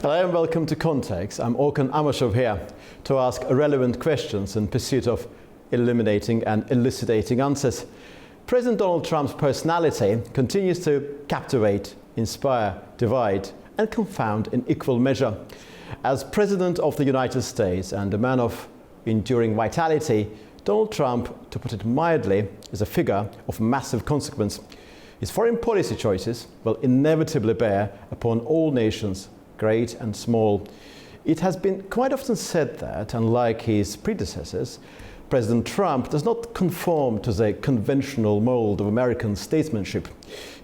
Hello and welcome to Context. I'm Orkan Amashov here to ask relevant questions in pursuit of illuminating and elucidating answers. President Donald Trump's personality continues to captivate, inspire, divide and confound in equal measure. As President of the United States and a man of enduring vitality, Donald Trump, to put it mildly, is a figure of massive consequence. His foreign policy choices will inevitably bear upon all nations, great and small. It has been quite often said that, unlike his predecessors, President Trump does not conform to the conventional mold of American statesmanship.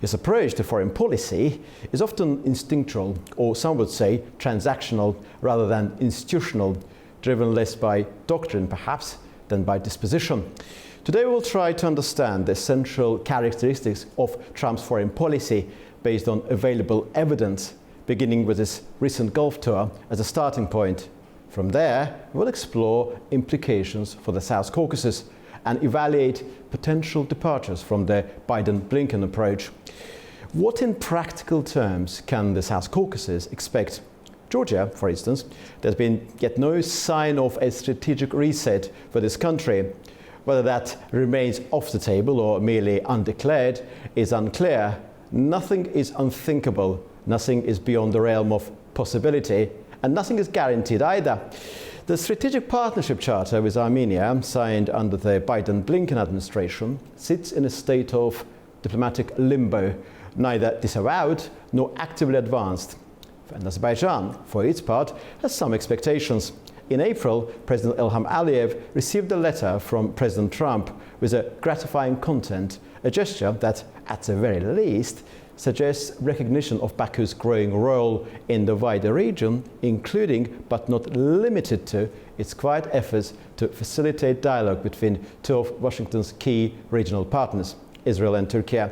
His approach to foreign policy is often instinctual, or some would say transactional, rather than institutional, driven less by doctrine perhaps than by disposition. Today we will try to understand the essential characteristics of Trump's foreign policy based on available evidence, beginning with his recent Gulf tour as a starting point. From there, we'll explore implications for the South Caucasus and evaluate potential departures from the Biden-Blinken approach. What in practical terms can the South Caucasus expect? Georgia, for instance, there's been yet no sign of a strategic reset for this country. Whether that remains off the table or merely undeclared is unclear. Nothing is unthinkable, nothing is beyond the realm of possibility, and nothing is guaranteed either. The Strategic Partnership Charter with Armenia, signed under the Biden-Blinken administration, sits in a state of diplomatic limbo, neither disavowed nor actively advanced. And Azerbaijan, for its part, has some expectations. In April, President Ilham Aliyev received a letter from President Trump with a gratifying content, a gesture that, at the very least, suggests recognition of Baku's growing role in the wider region, including, but not limited to, its quiet efforts to facilitate dialogue between two of Washington's key regional partners, Israel and Turkey.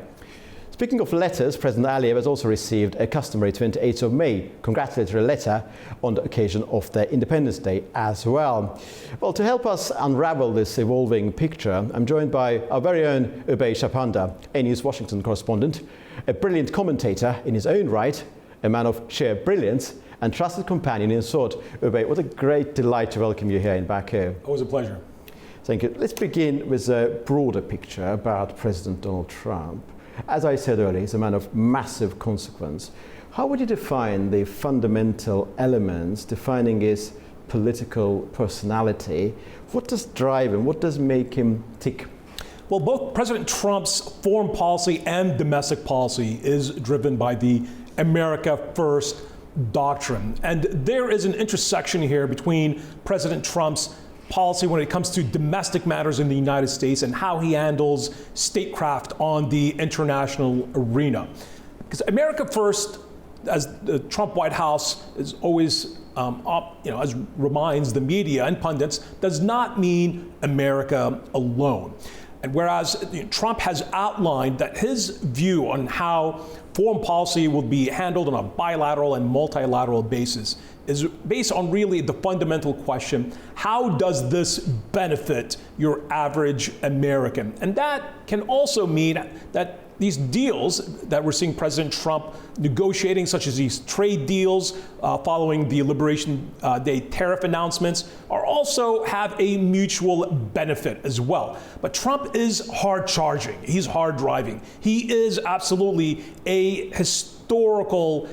Speaking of letters, President Aliyev has also received a customary 28th of May congratulatory letter on the occasion of their Independence Day as well. Well, to help us unravel this evolving picture, I'm joined by our very own Ubay Shapanda, AnewZ Washington correspondent, a brilliant commentator in his own right, a man of sheer brilliance, and trusted companion in thought. Ubay, what a great delight to welcome you here in Baku. Always a pleasure. Thank you. Let's begin with a broader picture about President Donald Trump. As I said earlier, he's a man of massive consequence. How would you define the fundamental elements defining his political personality? What does drive him? What does make him tick? Well, both President Trump's foreign policy and domestic policy is driven by the America First doctrine. And there is an intersection here between President Trump's policy when it comes to domestic matters in the United States and how he handles statecraft on the international arena. Because America First, as the Trump White House is always, as reminds the media and pundits, does not mean America alone. And whereas Trump has outlined that his view on how foreign policy will be handled on a bilateral and multilateral basis is based on really the fundamental question, how does this benefit your average American? And that can also mean that these deals that we're seeing President Trump negotiating, such as these trade deals following the Liberation Day tariff announcements, are also have a mutual benefit as well. But Trump is hard charging, he's hard driving. He is absolutely a historical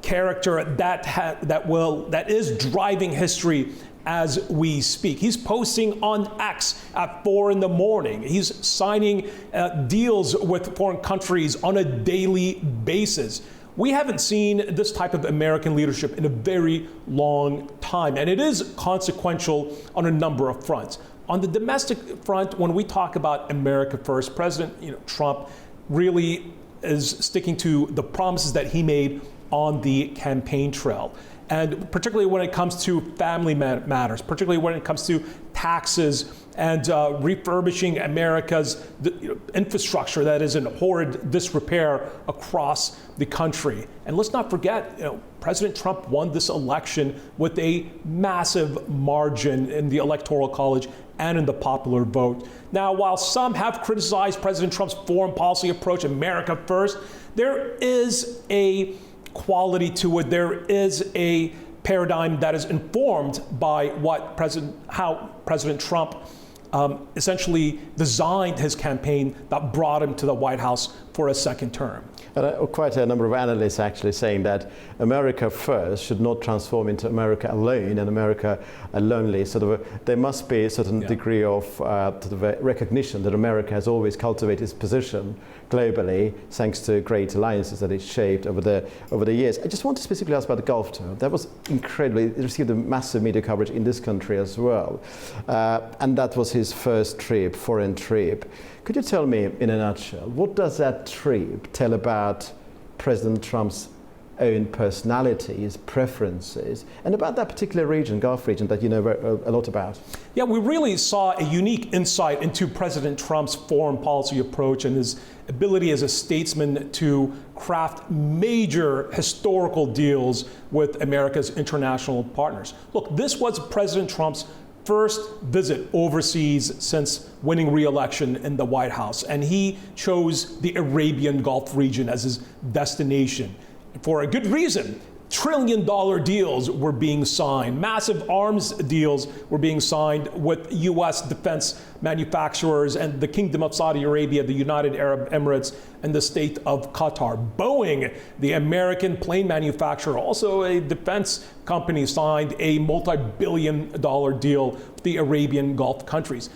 character that is driving history as we speak. He's posting on X at 4 a.m. He's signing deals with foreign countries on a daily basis. We haven't seen this type of American leadership in a very long time, and it is consequential on a number of fronts. On the domestic front, when we talk about America First, President Trump really is sticking to the promises that he made on the campaign trail. And particularly when it comes to family matters, particularly when it comes to taxes and refurbishing America's infrastructure that is in horrid disrepair across the country. And let's not forget, President Trump won this election with a massive margin in the Electoral College and in the popular vote. Now, while some have criticized President Trump's foreign policy approach, America First, there is a quality to it. There is a paradigm that is informed by how President Trump essentially designed his campaign that brought him to the White House for a second term. And quite a number of analysts actually saying that America first should not transform into America alone and America lonely. There must be a certain degree of recognition that America has always cultivated its position globally thanks to great alliances that it's shaped over the years. I just want to specifically ask about the Gulf tour. That was incredibly, it received a massive media coverage in this country as well. And that was his first foreign trip. Could you tell me in a nutshell, what does that trip tell about President Trump's own personality, his preferences, and about that particular region, Gulf region, that you know a lot about? Yeah, we really saw a unique insight into President Trump's foreign policy approach and his ability as a statesman to craft major historical deals with America's international partners. Look, this was President Trump's first visit overseas since winning re-election in the White House, and he chose the Arabian Gulf region as his destination for a good reason. trillion-dollar deals were being signed. Massive arms deals were being signed with U.S. defense manufacturers and the Kingdom of Saudi Arabia, the United Arab Emirates, and the state of Qatar. Boeing, the American plane manufacturer, also a defense company, signed a multi-billion-dollar deal with the Arabian Gulf countries.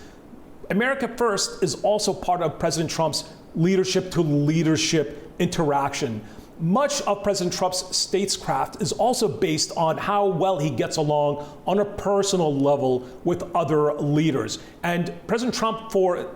America First is also part of President Trump's leadership-to-leadership interaction. Much of President Trump's statescraft is also based on how well he gets along on a personal level with other leaders. And President Trump, for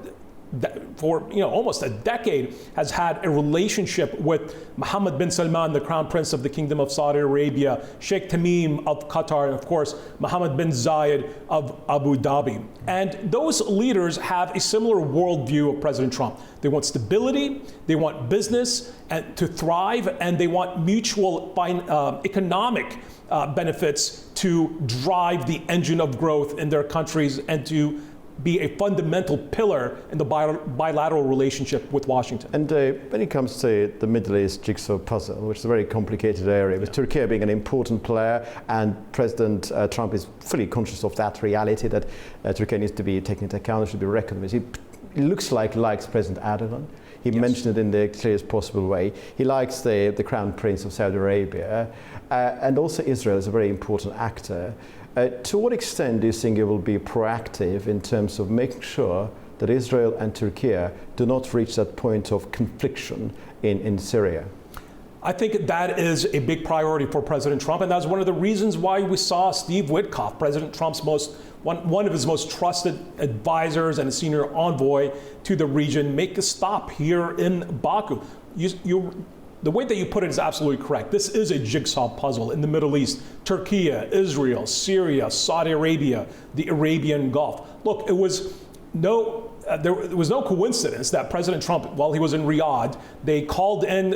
almost a decade, has had a relationship with Mohammed bin Salman, the Crown Prince of the Kingdom of Saudi Arabia, Sheikh Tamim of Qatar, and of course, Mohammed bin Zayed of Abu Dhabi. And those leaders have a similar worldview of President Trump. They want stability, they want business to thrive, and they want mutual economic benefits to drive the engine of growth in their countries and to be a fundamental pillar in the bilateral relationship with Washington. And when it comes to the Middle East jigsaw puzzle, which is a very complicated area, with Turkey being an important player, and President Trump is fully conscious of that reality that Turkey needs to be taken into account, should be reckoned with. He looks like he likes President Erdogan. He mentioned it in the clearest possible way. He likes the Crown Prince of Saudi Arabia, and also Israel is a very important actor. To what extent do you think it will be proactive in terms of making sure that Israel and Turkey do not reach that point of confliction in Syria? I think that is a big priority for President Trump, and that's one of the reasons why we saw Steve Witkoff, President Trump's one of his most trusted advisors and a senior envoy to the region, make a stop here in Baku. The way that you put it is absolutely correct. This is a jigsaw puzzle in the Middle East. Turkey, Israel, Syria, Saudi Arabia, the Arabian Gulf. Look, there was no coincidence that President Trump, while he was in Riyadh, they called in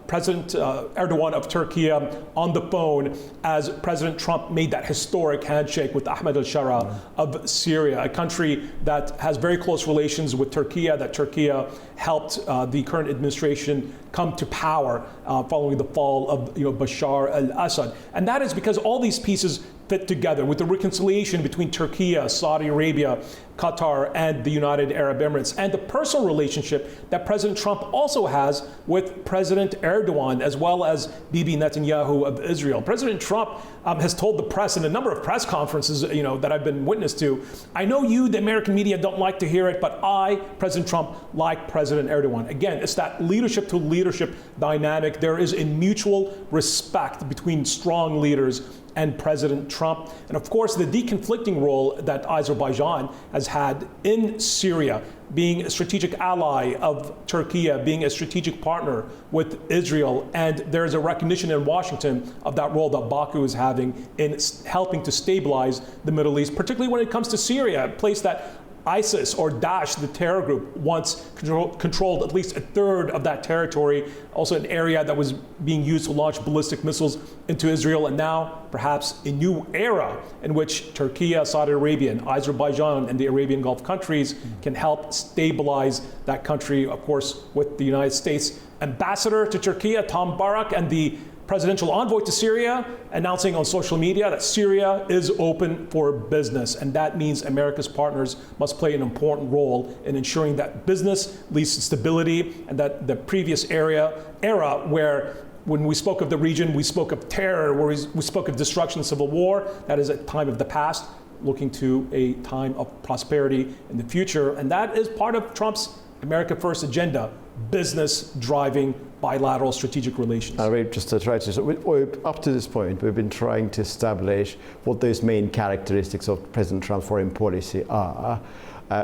President Erdogan of Turkey on the phone as President Trump made that historic handshake with Ahmed al-Shara of Syria, a country that has very close relations with Turkey, that Turkey helped the current administration come to power following the fall of Bashar al-Assad. And that is because all these pieces fit together with the reconciliation between Turkey, Saudi Arabia, Qatar, and the United Arab Emirates, and the personal relationship that President Trump also has with President Erdogan, as well as Bibi Netanyahu of Israel. President Trump has told the press in a number of press conferences, that I've been witness to, I know you, the American media, don't like to hear it, but I, President Trump, like President Erdogan. Again, it's that leadership to leadership dynamic. There is a mutual respect between strong leaders and President Trump. And of course, the deconflicting role that Azerbaijan has had in Syria, being a strategic ally of Turkey, being a strategic partner with Israel. And there's a recognition in Washington of that role that Baku is having in helping to stabilize the Middle East, particularly when it comes to Syria, a place that ISIS or Daesh, the terror group, once controlled at least a third of that territory, also an area that was being used to launch ballistic missiles into Israel, and now perhaps a new era in which Turkey, Saudi Arabia, and Azerbaijan and the Arabian Gulf countries can help stabilize that country, of course, with the United States ambassador to Turkey, Tom Barak, and the presidential envoy to Syria announcing on social media that Syria is open for business. And that means America's partners must play an important role in ensuring that business leads to stability, and that the previous era where when we spoke of the region, we spoke of terror, where we spoke of destruction, civil war, that is a time of the past, looking to a time of prosperity in the future. And that is part of Trump's America First agenda, business driving bilateral strategic relations. Just to try to, up to this point, we've been trying to establish what those main characteristics of President Trump's foreign policy are,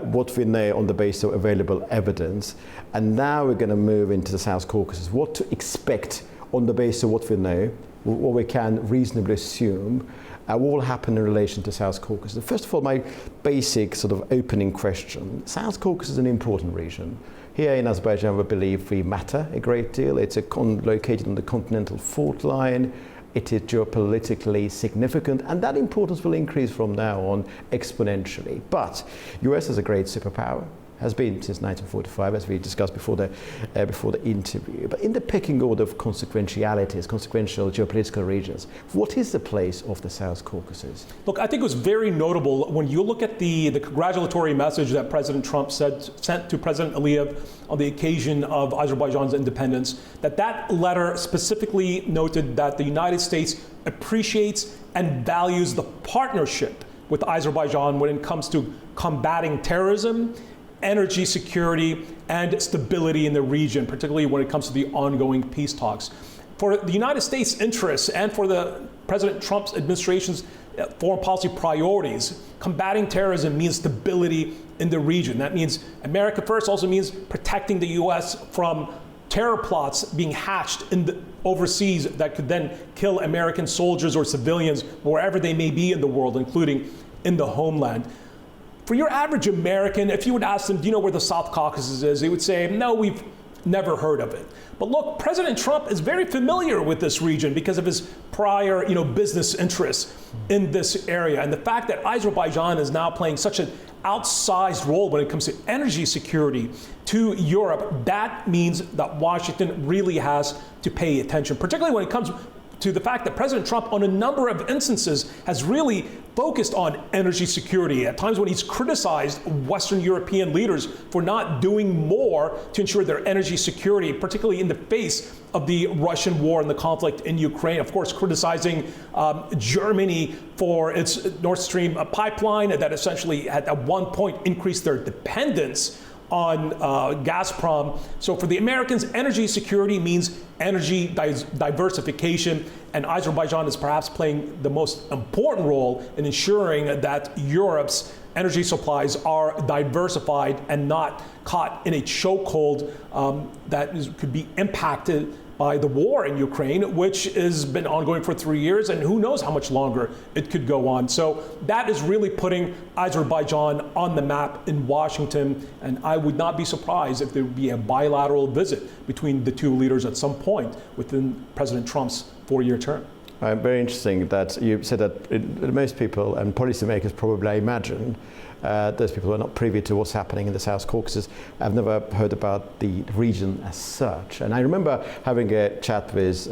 what we know on the basis of available evidence, and now we're going to move into the South Caucasus. What to expect on the basis of what we know, what we can reasonably assume, what will happen in relation to South Caucasus. First of all, my basic sort of opening question. South Caucasus is an important region. Here in Azerbaijan, we believe we matter a great deal. It's located on the continental fault line. It is geopolitically significant, and that importance will increase from now on exponentially. But US is a great superpower, has been since 1945, as we discussed before the interview. But in the pecking order of consequentialities, consequential geopolitical regions, what is the place of the South Caucasus? Look, I think it was very notable when you look at the congratulatory message that President Trump sent to President Aliyev on the occasion of Azerbaijan's independence, that letter specifically noted that the United States appreciates and values the partnership with Azerbaijan when it comes to combating terrorism, energy security, and stability in the region, particularly when it comes to the ongoing peace talks. For the United States' interests and for the President Trump's administration's foreign policy priorities, combating terrorism means stability in the region. That means America First also means protecting the U.S. from terror plots being hatched overseas that could then kill American soldiers or civilians wherever they may be in the world, including in the homeland. For your average American, if you would ask them, do you know where the South Caucasus is? They would say, no, we've never heard of it. But look, President Trump is very familiar with this region because of his prior, business interests in this area. And the fact that Azerbaijan is now playing such an outsized role when it comes to energy security to Europe, that means that Washington really has to pay attention, particularly when it comes to the fact that President Trump, on a number of instances, has really focused on energy security. At times when he's criticized Western European leaders for not doing more to ensure their energy security, particularly in the face of the Russian war and the conflict in Ukraine. Of course, criticizing Germany for its Nord Stream pipeline that essentially had at one point increased their dependence on Gazprom. So for the Americans, energy security means energy diversification, and Azerbaijan is perhaps playing the most important role in ensuring that Europe's energy supplies are diversified and not caught in a chokehold that could be impacted by the war in Ukraine, which has been ongoing for 3 years, and who knows how much longer it could go on. So that is really putting Azerbaijan on the map in Washington, and I would not be surprised if there would be a bilateral visit between the two leaders at some point within President Trump's 4-year term. Very interesting that you said that most people and policymakers probably imagine those people who are not privy to what's happening in the South Caucasus have never heard about the region as such. And I remember having a chat with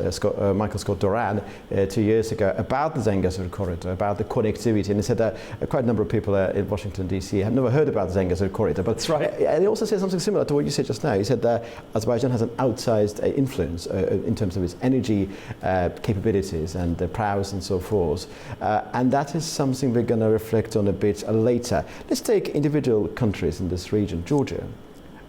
Michael Scott Doran 2 years ago about the Zengezur corridor, about the connectivity, and he said that quite a number of people in Washington, D.C. have never heard about the Zengezur corridor. But that's right. And he also said something similar to what you said just now. He said that Azerbaijan has an outsized influence in terms of its energy capabilities and the prowess and so forth. And that is something we're going to reflect on a bit later. Let's take individual countries in this region. Georgia.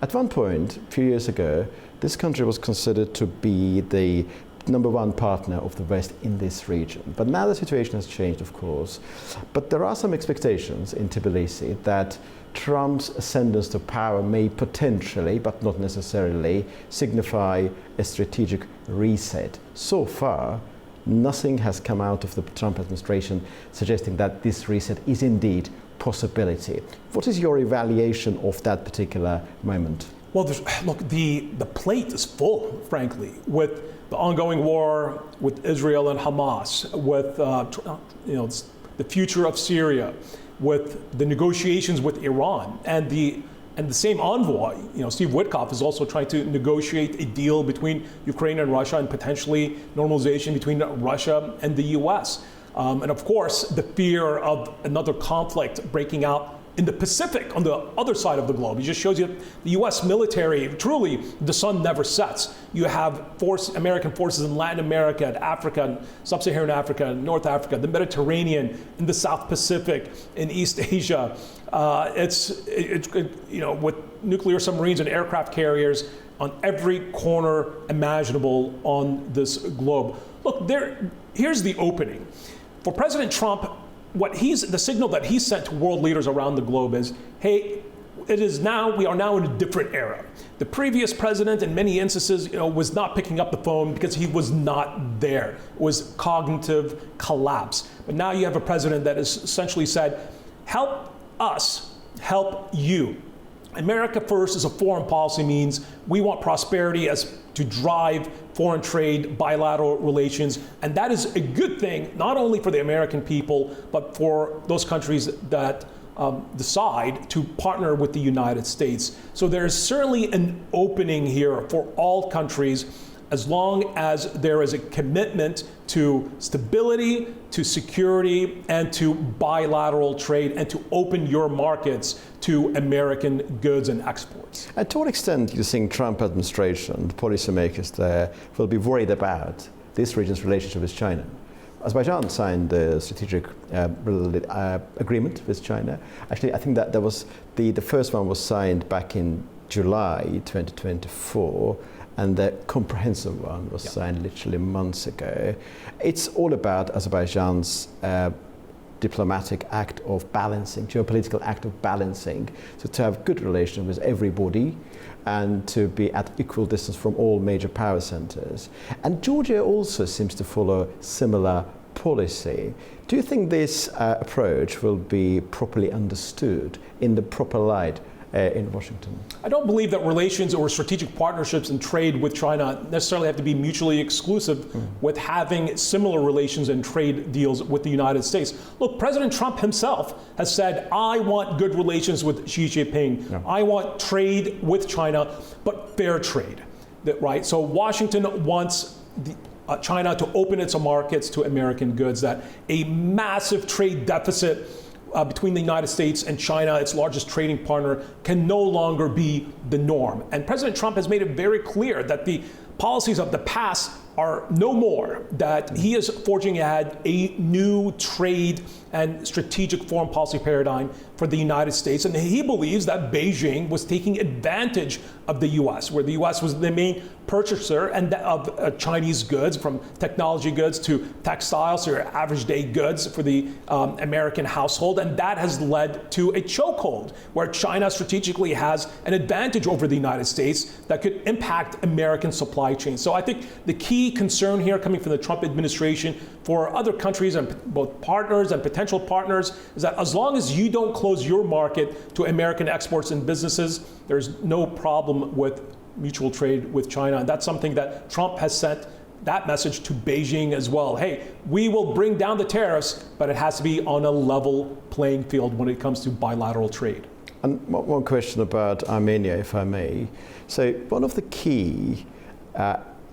At one point, a few years ago, this country was considered to be the #1 partner of the West in this region. But now the situation has changed, of course. But there are some expectations in Tbilisi that Trump's ascendance to power may potentially, but not necessarily, signify a strategic reset. So far, nothing has come out of the Trump administration suggesting that this reset is indeed possibility. What is your evaluation of that particular moment? Well, look, the plate is full, frankly, with the ongoing war with Israel and Hamas, with the future of Syria, with the negotiations with Iran, and the And the same envoy, Steve Witkoff, is also trying to negotiate a deal between Ukraine and Russia and potentially normalization between Russia and the US. And of course, the fear of another conflict breaking out in the Pacific on the other side of the globe. It just shows you the US military, truly, the sun never sets. You have American forces in Latin America, and Africa, Sub-Saharan Africa, North Africa, the Mediterranean, in the South Pacific, in East Asia. With nuclear submarines and aircraft carriers on every corner imaginable on this globe. Look, here's the opening. For President Trump, the signal that he sent to world leaders around the globe is, hey, we are now in a different era. The previous president, in many instances, was not picking up the phone because he was not there. It was cognitive collapse. But now you have a president that has essentially said, help us, help you. America First as a foreign policy means we want prosperity to drive foreign trade, bilateral relations, and that is a good thing, not only for the American people, but for those countries that decide to partner with the United States. So there's certainly an opening here for all countries, as long as there is a commitment to stability, to security, and to bilateral trade, and to open your markets to American goods and exports. And to what extent do you think Trump administration, the policymakers there, will be worried about this region's relationship with China? Azerbaijan signed the strategic agreement with China. Actually, I think that was the first one was signed back in July 2024. And the comprehensive one was signed literally months ago. It's all about Azerbaijan's diplomatic act of balancing, geopolitical act of balancing, so to have good relations with everybody and to be at equal distance from all major power centers. And Georgia also seems to follow similar policy. Do you think this approach will be properly understood in the proper light in Washington? I don't believe that relations or strategic partnerships and trade with China necessarily have to be mutually exclusive with having similar relations and trade deals with the United States. Look, President Trump himself has said, I want good relations with Xi Jinping. Yeah. I want trade with China, but fair trade, right? So Washington wants China to open its markets to American goods, that a massive trade deficit between the United States and China, its largest trading partner, can no longer be the norm. And President Trump has made it very clear that the policies of the past are no more, that he is forging ahead a new trade and strategic foreign policy paradigm for the United States. And he believes that Beijing was taking advantage of the US, where the US was the main purchaser of Chinese goods, from technology goods to textiles to your average day goods for the American household. And that has led to a chokehold where China strategically has an advantage over the United States that could impact American supply chains. So I think the key concern here coming from the Trump administration for other countries and both partners and potential partners is that as long as you don't close your market to American exports and businesses, there's no problem with mutual trade with China. And that's something that Trump has sent that message to Beijing as well. Hey, we will bring down the tariffs, but it has to be on a level playing field when it comes to bilateral trade. And one question about Armenia, if I may. So one of the key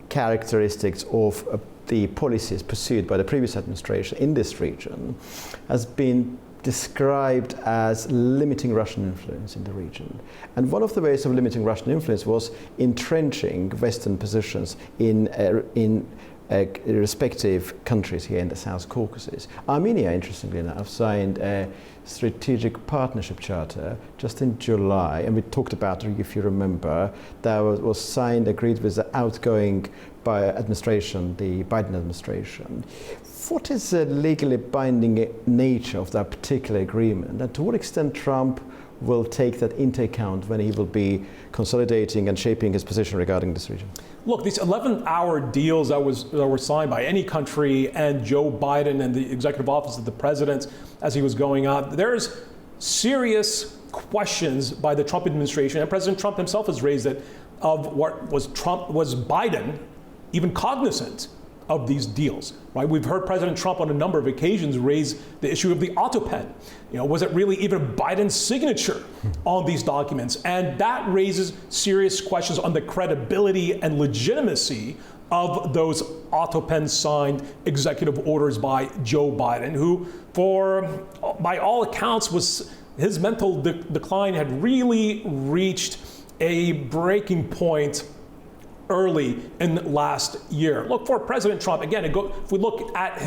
characteristics of the policies pursued by the previous administration in this region has been described as limiting Russian influence in the region. And one of the ways of limiting Russian influence was entrenching Western positions in respective countries here in the South Caucasus. Armenia, interestingly enough, signed a strategic partnership charter just in July, and we talked about it, if you remember, that was signed, agreed with the outgoing administration, the Biden administration. What is the legally binding nature of that particular agreement, and to what extent Trump will take that into account when he will be consolidating and shaping his position regarding this region? Look, these 11-hour deals that were signed by any country and Joe Biden and the executive office of the president as he was going out, there's serious questions by the Trump administration, and President Trump himself has raised it, of was Biden even cognizant of these deals, right? We've heard President Trump on a number of occasions raise the issue of the autopen. Was it really even Biden's signature on these documents? And that raises serious questions on the credibility and legitimacy of those autopen signed executive orders by Joe Biden, who, by all accounts, his mental decline had really reached a breaking point early in last year. Look, for President Trump, again, if we look at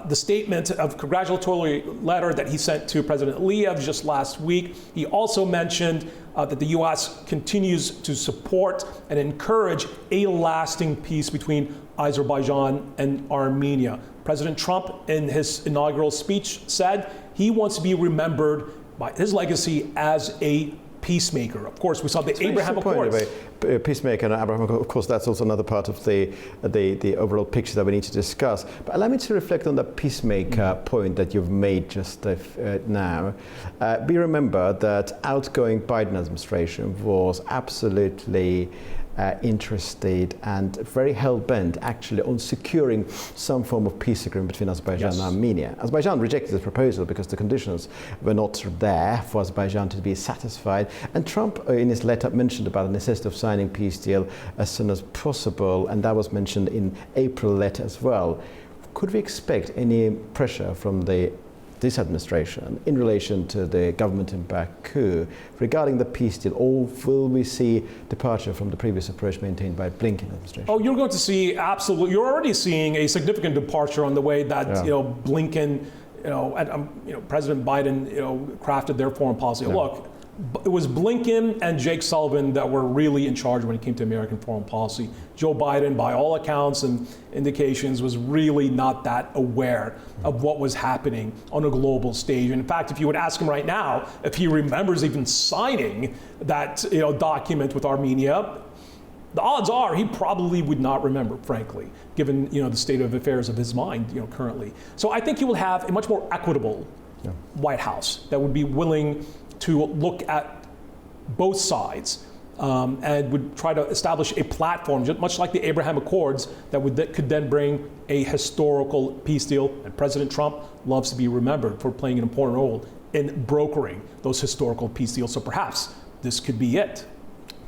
the statement of congratulatory letter that he sent to President Aliyev just last week, he also mentioned that the U.S. continues to support and encourage a lasting peace between Azerbaijan and Armenia. President Trump, in his inaugural speech, said he wants to be remembered by his legacy as a peacemaker. Of course, we saw the Abraham Accords. Peacemaker and Abraham, of course, that's also another part of the overall picture that we need to discuss. But allow me to reflect on the peacemaker point that you've made just now. Be remembered that outgoing Biden administration was absolutely interested and very hell-bent actually on securing some form of peace agreement between Azerbaijan and Armenia. Azerbaijan rejected this proposal because the conditions were not there for Azerbaijan to be satisfied. And Trump, in his letter, mentioned about the necessity of signing peace deal as soon as possible, and that was mentioned in April letter as well. Could we expect any pressure from this administration in relation to the government in Baku regarding the peace deal, or will we see departure from the previous approach maintained by Blinken administration? Oh, you're going to see absolutely. You're already seeing a significant departure on the way that Blinken, and President Biden, crafted their foreign policy. Yeah. Look, it was Blinken and Jake Sullivan that were really in charge when it came to American foreign policy. Joe Biden, by all accounts and indications, was really not that aware of what was happening on a global stage. And in fact, if you would ask him right now if he remembers even signing that document with Armenia, the odds are he probably would not remember, frankly, given the state of affairs of his mind currently. So I think he will have a much more equitable White House that would be willing to look at both sides and would try to establish a platform, much like the Abraham Accords, that could then bring a historical peace deal. And President Trump loves to be remembered for playing an important role in brokering those historical peace deals. So perhaps this could be it.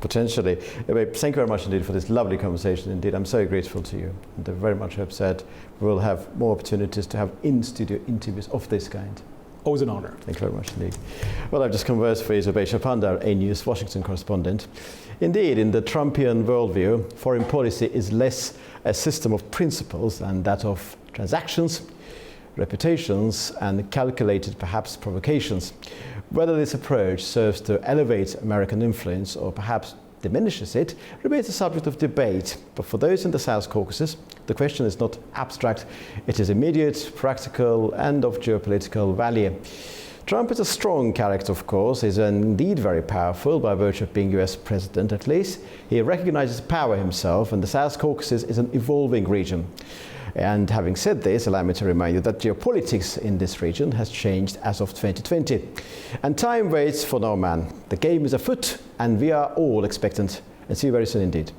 Potentially. Thank you very much indeed for this lovely conversation. Indeed, I'm so grateful to you. And I very much hope that we'll have more opportunities to have in-studio interviews of this kind. Always an honor. Thank you very much indeed. Well, I've just conversed with Zubey Chapanda, AnewZ Washington correspondent. Indeed, in the Trumpian worldview, foreign policy is less a system of principles than that of transactions, reputations, and calculated, perhaps, provocations. Whether this approach serves to elevate American influence or perhaps diminishes it remains a subject of debate. But for those in the South Caucasus, the question is not abstract. It is immediate, practical, and of geopolitical value. Trump is a strong character, of course. He's indeed very powerful by virtue of being US president, at least. He recognizes power himself, and the South Caucasus is an evolving region. And having said this, allow me to remind you that geopolitics in this region has changed as of 2020. And time waits for no man. The game is afoot, and we are all expectant. And see you very soon indeed.